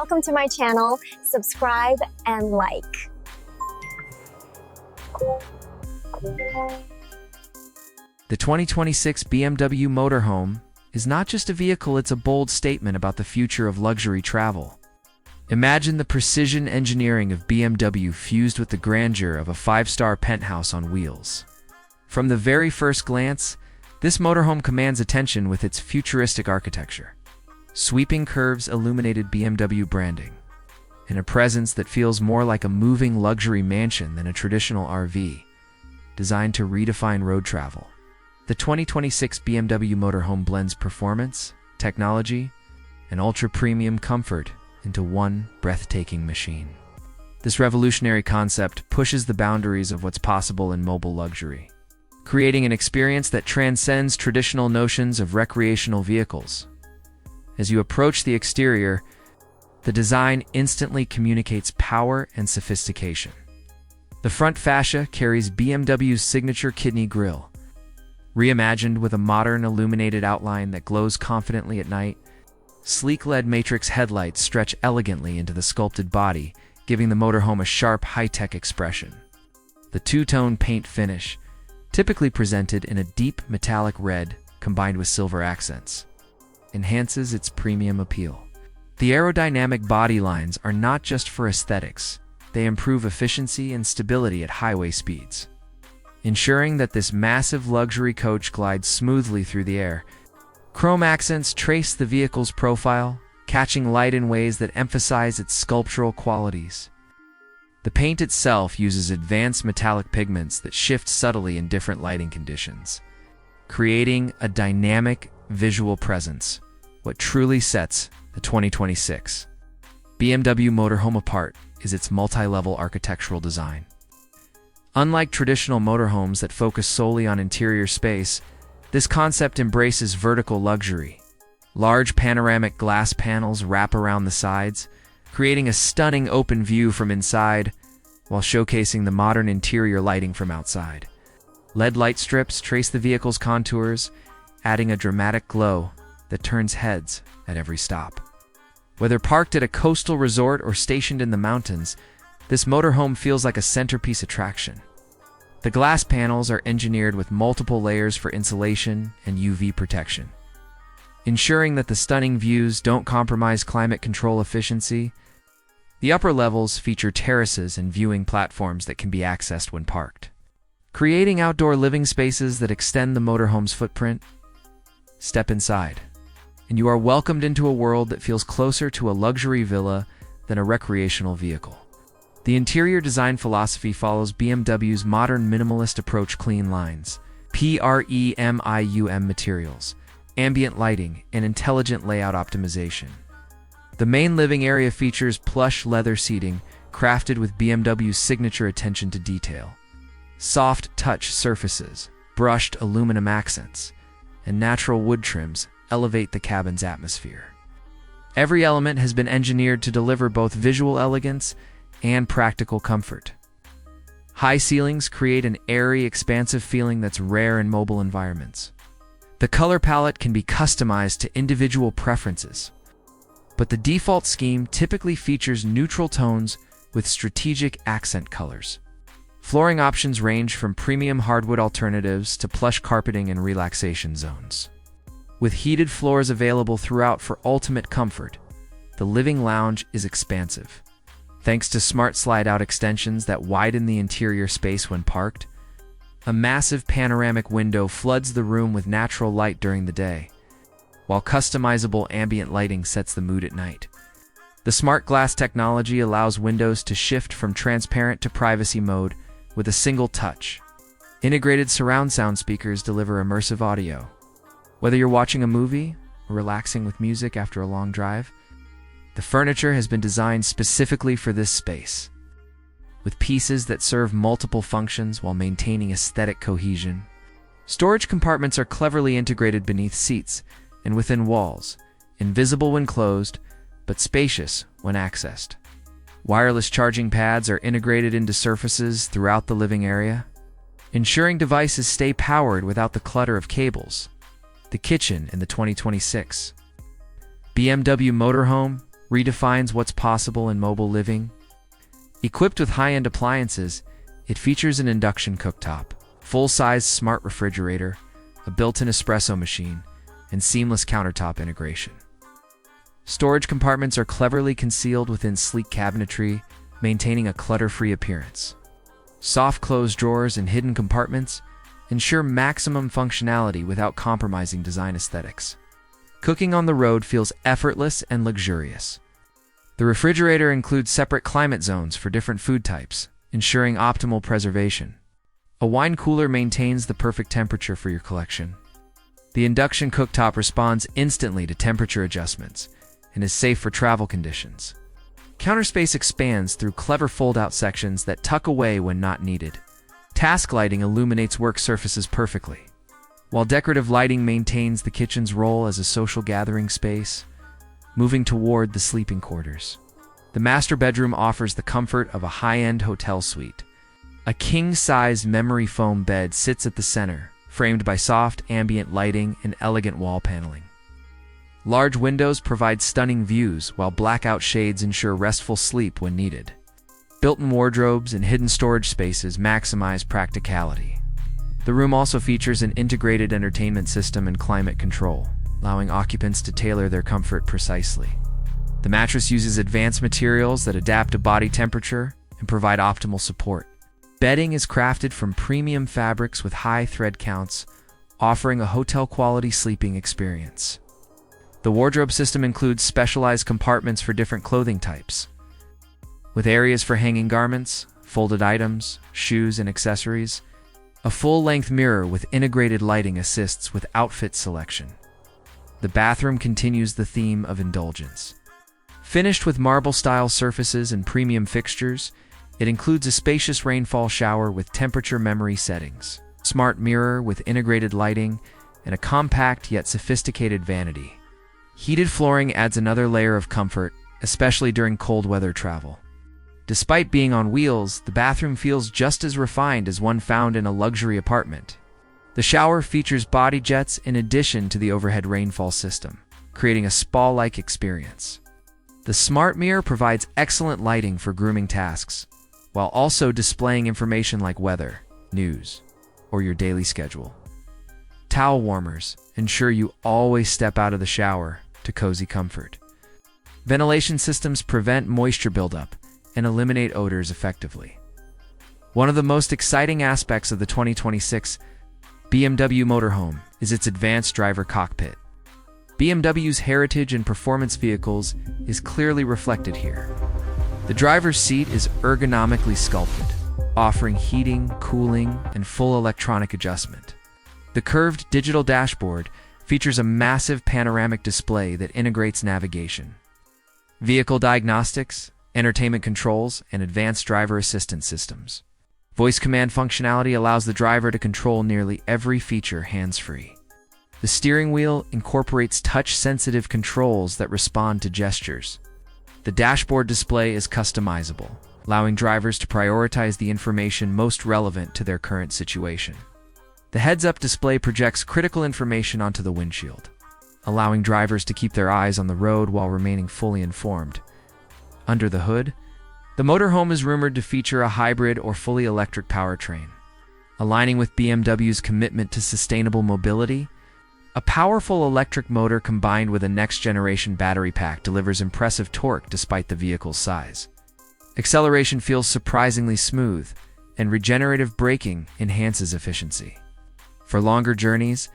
welcome to my channel. Subscribe and like. The 2026 BMW Motorhome is not just a vehicle, it's a bold statement about the future of luxury travel. Imagine the precision engineering of BMW fused with the grandeur of a five-star penthouse on wheels. From the very first glance, this motorhome commands attention with its futuristic architecture, sweeping curves, illuminated BMW branding, and a presence that feels more like a moving luxury mansion than a traditional RV, designed to redefine road travel. The 2026 BMW Motorhome blends performance, technology, and ultra-premium comfort into one breathtaking machine. This revolutionary concept pushes the boundaries of what's possible in mobile luxury, creating an experience that transcends traditional notions of recreational vehicles. As you approach the exterior, the design instantly communicates power and sophistication. The front fascia carries BMW's signature kidney grille, reimagined with a modern illuminated outline that glows confidently at night. Sleek LED matrix headlights stretch elegantly into the sculpted body, giving the motorhome a sharp, high-tech expression. The two-tone paint finish, typically presented in a deep metallic red combined with silver accents, enhances its premium appeal. The aerodynamic body lines are not just for aesthetics, they improve efficiency and stability at highway speeds, ensuring that this massive luxury coach glides smoothly through the air. Chrome accents trace the vehicle's profile, catching light in ways that emphasize its sculptural qualities. The paint itself uses advanced metallic pigments that shift subtly in different lighting conditions, creating a dynamic visual presence. What truly sets the 2026 BMW Motorhome apart is its multi-level architectural design. Unlike traditional motorhomes that focus solely on interior space, this concept embraces vertical luxury. Large panoramic glass panels wrap around the sides, creating a stunning open view from inside while showcasing the modern interior lighting from outside. LED light strips trace the vehicle's contours, adding a dramatic glow that turns heads at every stop. Whether parked at a coastal resort or stationed in the mountains, this motorhome feels like a centerpiece attraction. The glass panels are engineered with multiple layers for insulation and UV protection, ensuring that the stunning views don't compromise climate control efficiency. The upper levels feature terraces and viewing platforms that can be accessed when parked, creating outdoor living spaces that extend the motorhome's footprint. Step inside, and you are welcomed into a world that feels closer to a luxury villa than a recreational vehicle. The interior design philosophy follows BMW's modern minimalist approach: clean lines, premium materials, ambient lighting, and intelligent layout optimization. The main living area features plush leather seating crafted with BMW's signature attention to detail. Soft touch surfaces, brushed aluminum accents, and natural wood trims elevate the cabin's atmosphere. Every element has been engineered to deliver both visual elegance and practical comfort. High ceilings create an airy, expansive feeling that's rare in mobile environments. The color palette can be customized to individual preferences, but the default scheme typically features neutral tones with strategic accent colors. Flooring options range from premium hardwood alternatives to plush carpeting and relaxation zones. With heated floors available throughout for ultimate comfort, the living lounge is expansive. Thanks to smart slide-out extensions that widen the interior space when parked, a massive panoramic window floods the room with natural light during the day, while customizable ambient lighting sets the mood at night. The smart glass technology allows windows to shift from transparent to privacy mode with a single touch. Integrated surround sound speakers deliver immersive audio. Whether you're watching a movie or relaxing with music after a long drive, the furniture has been designed specifically for this space, with pieces that serve multiple functions while maintaining aesthetic cohesion. Storage compartments are cleverly integrated beneath seats and within walls, invisible when closed, but spacious when accessed. Wireless charging pads are integrated into surfaces throughout the living area, ensuring devices stay powered without the clutter of cables. The kitchen in the 2026 BMW Motorhome redefines what's possible in mobile living. Equipped with high-end appliances, it features an induction cooktop, full-size smart refrigerator, a built-in espresso machine, and seamless countertop integration. Storage compartments are cleverly concealed within sleek cabinetry, maintaining a clutter-free appearance. Soft closed drawers and hidden compartments ensure maximum functionality without compromising design aesthetics. Cooking on the road feels effortless and luxurious. The refrigerator includes separate climate zones for different food types, ensuring optimal preservation. A wine cooler maintains the perfect temperature for your collection. The induction cooktop responds instantly to temperature adjustments and is safe for travel conditions. Counter space expands through clever fold-out sections that tuck away when not needed. Task lighting illuminates work surfaces perfectly, while decorative lighting maintains the kitchen's role as a social gathering space, moving toward the sleeping quarters. The master bedroom offers the comfort of a high-end hotel suite. A king-size memory foam bed sits at the center, framed by soft ambient lighting and elegant wall paneling. Large windows provide stunning views, while blackout shades ensure restful sleep when needed. Built-in wardrobes and hidden storage spaces maximize practicality. The room also features an integrated entertainment system and climate control, allowing occupants to tailor their comfort precisely. The mattress uses advanced materials that adapt to body temperature and provide optimal support. Bedding is crafted from premium fabrics with high thread counts, offering a hotel-quality sleeping experience. The wardrobe system includes specialized compartments for different clothing types, with areas for hanging garments, folded items, shoes, and accessories. A full-length mirror with integrated lighting assists with outfit selection. The bathroom continues the theme of indulgence. Finished with marble-style surfaces and premium fixtures, it includes a spacious rainfall shower with temperature memory settings, smart mirror with integrated lighting, and a compact yet sophisticated vanity. Heated flooring adds another layer of comfort, especially during cold weather travel. Despite being on wheels, the bathroom feels just as refined as one found in a luxury apartment. The shower features body jets in addition to the overhead rainfall system, creating a spa-like experience. The smart mirror provides excellent lighting for grooming tasks, while also displaying information like weather, news, or your daily schedule. Towel warmers ensure you always step out of the shower to cozy comfort. Ventilation systems prevent moisture buildup and eliminate odors effectively. One of the most exciting aspects of the 2026 BMW Motorhome is its advanced driver cockpit. BMW's heritage in performance vehicles is clearly reflected here. The driver's seat is ergonomically sculpted, offering heating, cooling, and full electronic adjustment. The curved digital dashboard features a massive panoramic display that integrates navigation, vehicle diagnostics, entertainment controls, and advanced driver assistance systems. Voice command functionality allows the driver to control nearly every feature hands-free. The steering wheel incorporates touch-sensitive controls that respond to gestures. The dashboard display is customizable, allowing drivers to prioritize the information most relevant to their current situation. The heads-up display projects critical information onto the windshield, allowing drivers to keep their eyes on the road while remaining fully informed. Under the hood, the motorhome is rumored to feature a hybrid or fully electric powertrain. Aligning with BMW's commitment to sustainable mobility, a powerful electric motor combined with a next-generation battery pack delivers impressive torque despite the vehicle's size. Acceleration feels surprisingly smooth, and regenerative braking enhances efficiency. For longer journeys,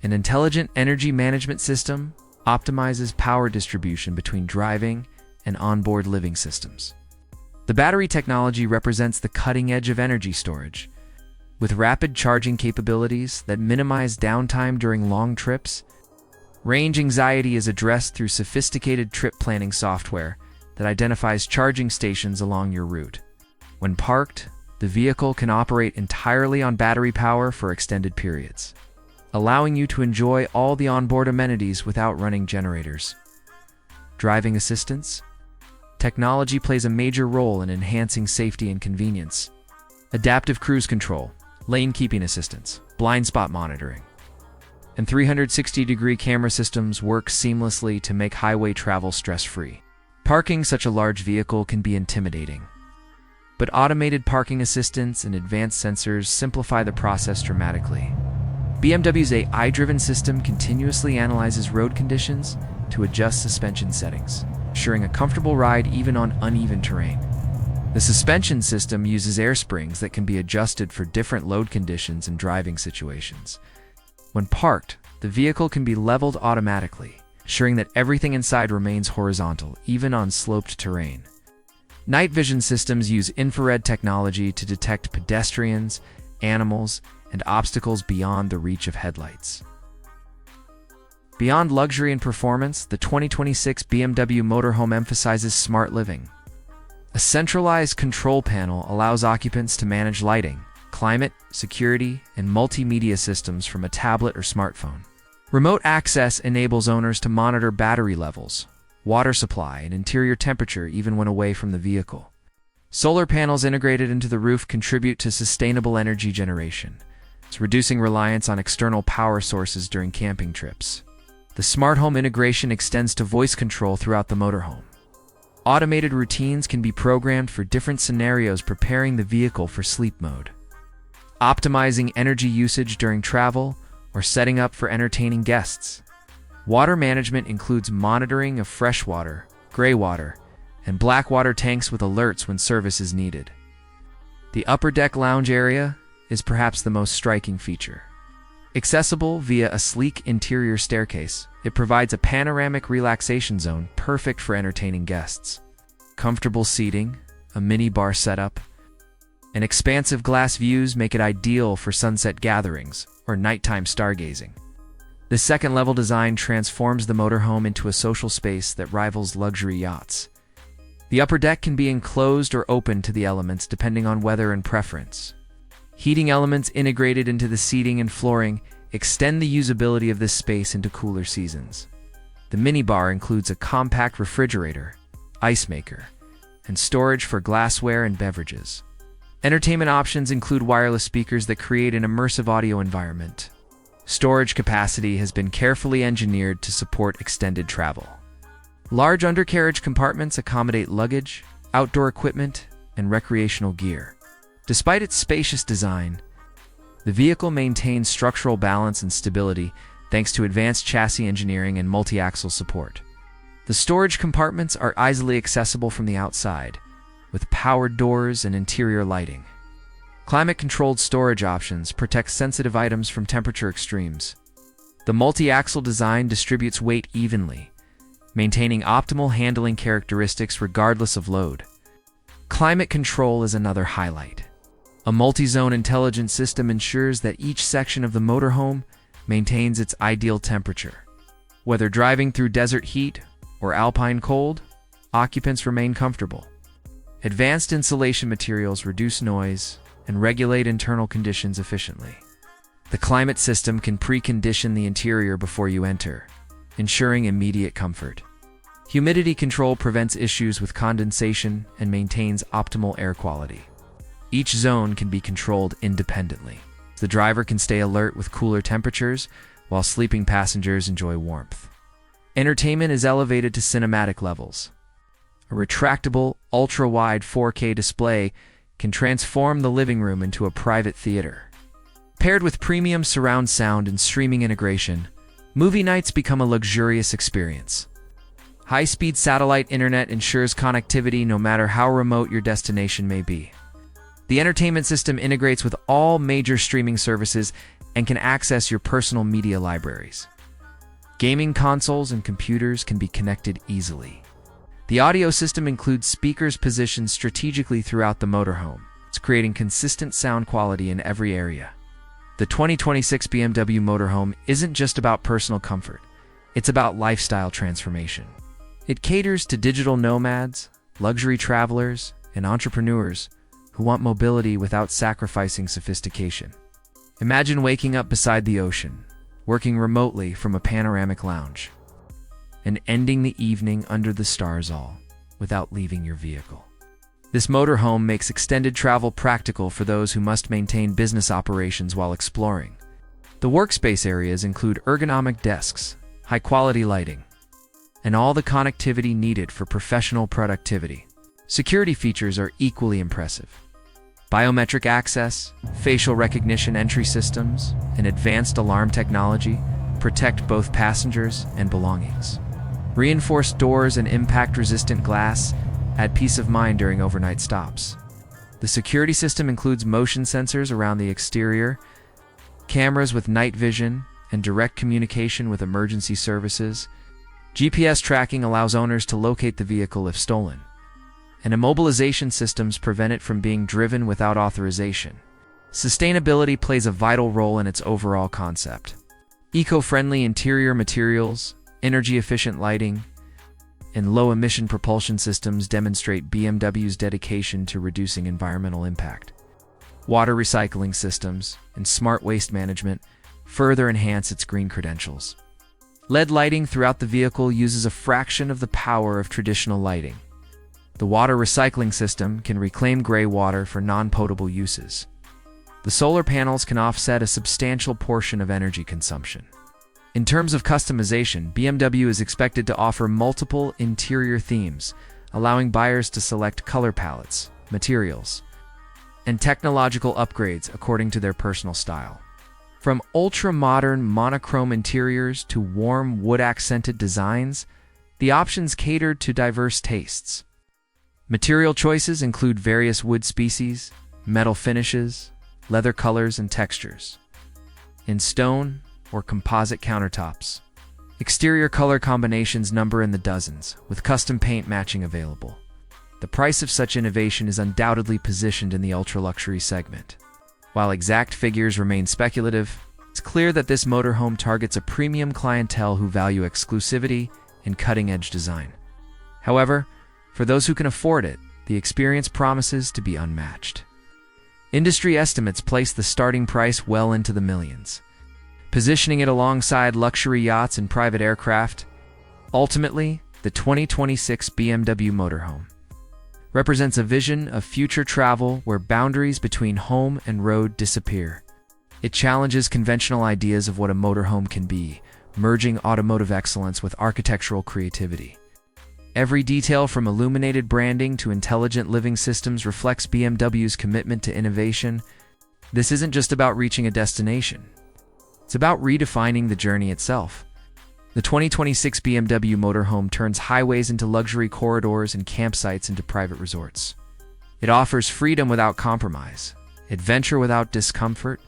an intelligent energy management system optimizes power distribution between driving and onboard living systems. The battery technology represents the cutting edge of energy storage. With rapid charging capabilities that minimize downtime during long trips, range anxiety is addressed through sophisticated trip planning software that identifies charging stations along your route. When parked, the vehicle can operate entirely on battery power for extended periods, allowing you to enjoy all the onboard amenities without running generators. Driving assistance? Technology plays a major role in enhancing safety and convenience. Adaptive cruise control, lane keeping assistance, blind spot monitoring, and 360-degree camera systems work seamlessly to make highway travel stress-free. Parking such a large vehicle can be intimidating, but automated parking assistance and advanced sensors simplify the process dramatically. BMW's AI-driven system continuously analyzes road conditions to adjust suspension settings, ensuring a comfortable ride even on uneven terrain. The suspension system uses air springs that can be adjusted for different load conditions and driving situations. When parked, the vehicle can be leveled automatically, ensuring that everything inside remains horizontal, even on sloped terrain. Night vision systems use infrared technology to detect pedestrians, animals, and obstacles beyond the reach of headlights. Beyond luxury and performance, the 2026 BMW Motorhome emphasizes smart living. A centralized control panel allows occupants to manage lighting, climate, security, and multimedia systems from a tablet or smartphone. Remote access enables owners to monitor battery levels, water supply, and interior temperature even when away from the vehicle. Solar panels integrated into the roof contribute to sustainable energy generation, reducing reliance on external power sources during camping trips. The smart home integration extends to voice control throughout the motorhome. Automated routines can be programmed for different scenarios, preparing the vehicle for sleep mode, optimizing energy usage during travel, or setting up for entertaining guests. Water management includes monitoring of freshwater, gray water, and black water tanks with alerts when service is needed. The upper deck lounge area is perhaps the most striking feature. Accessible via a sleek interior staircase, it provides a panoramic relaxation zone perfect for entertaining guests. Comfortable seating, a mini bar setup, and expansive glass views make it ideal for sunset gatherings or nighttime stargazing. This second-level design transforms the motorhome into a social space that rivals luxury yachts. The upper deck can be enclosed or open to the elements depending on weather and preference. Heating elements integrated into the seating and flooring extend the usability of this space into cooler seasons. The minibar includes a compact refrigerator, ice maker, and storage for glassware and beverages. Entertainment options include wireless speakers that create an immersive audio environment. Storage capacity has been carefully engineered to support extended travel. Large undercarriage compartments accommodate luggage, outdoor equipment, and recreational gear. Despite its spacious design, the vehicle maintains structural balance and stability thanks to advanced chassis engineering and multi-axle support. The storage compartments are easily accessible from the outside, with powered doors and interior lighting. Climate-controlled storage options protect sensitive items from temperature extremes. The multi-axle design distributes weight evenly, maintaining optimal handling characteristics regardless of load. Climate control is another highlight. A multi-zone intelligence system ensures that each section of the motorhome maintains its ideal temperature. Whether driving through desert heat or alpine cold, occupants remain comfortable. Advanced insulation materials reduce noise and regulate internal conditions efficiently. The climate system can precondition the interior before you enter, ensuring immediate comfort. Humidity control prevents issues with condensation and maintains optimal air quality. Each zone can be controlled independently. The driver can stay alert with cooler temperatures, while sleeping passengers enjoy warmth. Entertainment is elevated to cinematic levels. A retractable, ultra-wide 4K display can transform the living room into a private theater. Paired with premium surround sound and streaming integration, movie nights become a luxurious experience. High-speed satellite internet ensures connectivity no matter how remote your destination may be. The entertainment system integrates with all major streaming services and can access your personal media libraries. Gaming consoles and computers can be connected easily. The audio system includes speakers positioned strategically throughout the motorhome. It's creating consistent sound quality in every area. The 2026 BMW Motorhome isn't just about personal comfort. It's about lifestyle transformation. It caters to digital nomads, luxury travelers, and entrepreneurs who want mobility without sacrificing sophistication. Imagine waking up beside the ocean, working remotely from a panoramic lounge, and ending the evening under the stars all without leaving your vehicle. This motorhome makes extended travel practical for those who must maintain business operations while exploring. The workspace areas include ergonomic desks, high-quality lighting, and all the connectivity needed for professional productivity. Security features are equally impressive. Biometric access, facial recognition entry systems, and advanced alarm technology protect both passengers and belongings. Reinforced doors and impact-resistant glass add peace of mind during overnight stops. The security system includes motion sensors around the exterior, cameras with night vision, and direct communication with emergency services. GPS tracking allows owners to locate the vehicle if stolen, and immobilization systems prevent it from being driven without authorization. Sustainability plays a vital role in its overall concept. Eco-friendly interior materials, energy-efficient lighting, and low-emission propulsion systems demonstrate BMW's dedication to reducing environmental impact. Water recycling systems and smart waste management further enhance its green credentials. LED lighting throughout the vehicle uses a fraction of the power of traditional lighting. The water recycling system can reclaim gray water for non-potable uses. The solar panels can offset a substantial portion of energy consumption. In terms of customization, BMW is expected to offer multiple interior themes, allowing buyers to select color palettes, materials, and technological upgrades according to their personal style. From ultra-modern monochrome interiors to warm wood-accented designs, the options cater to diverse tastes. Material choices include various wood species, metal finishes, leather colors and textures, in stone or composite countertops. Exterior color combinations number in the dozens, with custom paint matching available. The price of such innovation is undoubtedly positioned in the ultra-luxury segment. While exact figures remain speculative, it's clear that this motorhome targets a premium clientele who value exclusivity and cutting-edge design. However, for those who can afford it, the experience promises to be unmatched. Industry estimates place the starting price well into the millions, positioning it alongside luxury yachts and private aircraft. Ultimately, the 2026 BMW Motorhome represents a vision of future travel where boundaries between home and road disappear. It challenges conventional ideas of what a motorhome can be, merging automotive excellence with architectural creativity. Every detail from illuminated branding to intelligent living systems reflects BMW's commitment to innovation. This isn't just about reaching a destination. It's about redefining the journey itself. The 2026 BMW Motorhome turns highways into luxury corridors and campsites into private resorts. It offers freedom without compromise, adventure without discomfort,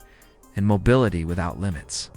and mobility without limits.